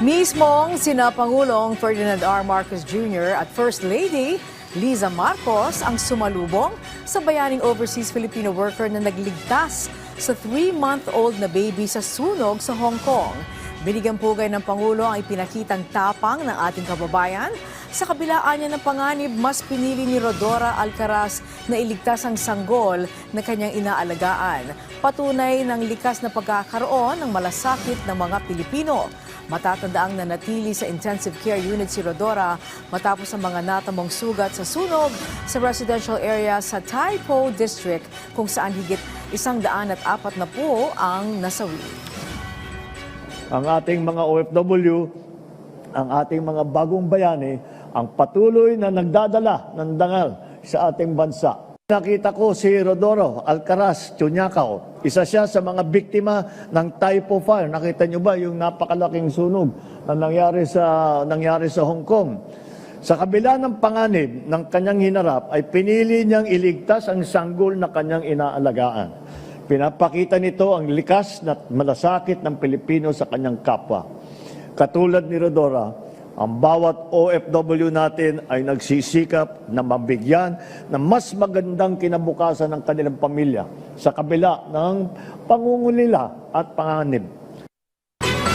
Mismong sina Pangulong Ferdinand R. Marcos Jr. at First Lady Liza Marcos ang sumalubong sa bayaning overseas Filipino worker na nagligtas sa 3-month-old na baby sa sunog sa Hong Kong. Binigyan pugay ng Pangulo ang ipinakitang tapang ng ating kababayan. Sa kabilaan niya ng panganib, mas pinili ni Rodora Alcaraz na iligtas ang sanggol na kanyang inaalagaan. Patunay ng likas na pagkakaroon ng malasakit ng mga Pilipino. Matatandaang nanatili sa intensive care unit si Rodora matapos ang mga natamong sugat sa sunog sa residential area sa Tai Po District kung saan higit 140 ang nasawi. Ang ating mga OFW, ang ating mga bagong bayani, ang patuloy na nagdadala ng dangal sa ating bansa. Nakita ko si Rodora Alcaraz Chunyakaw. Isa siya sa mga biktima ng Tai Po Fire. Nakita niyo ba yung napakalaking sunog na nangyari sa Hong Kong? Sa kabila ng panganib ng kanyang hinarap ay pinili niyang iligtas ang sanggol na kanyang inaalagaan. Pinapakita nito ang likas na malasakit ng Pilipino sa kanyang kapwa. Katulad ni Rodora, ang bawat OFW natin ay nagsisikap na mabigyan ng mas magandang kinabukasan ng kanilang pamilya sa kabila ng pangungulila at panganib.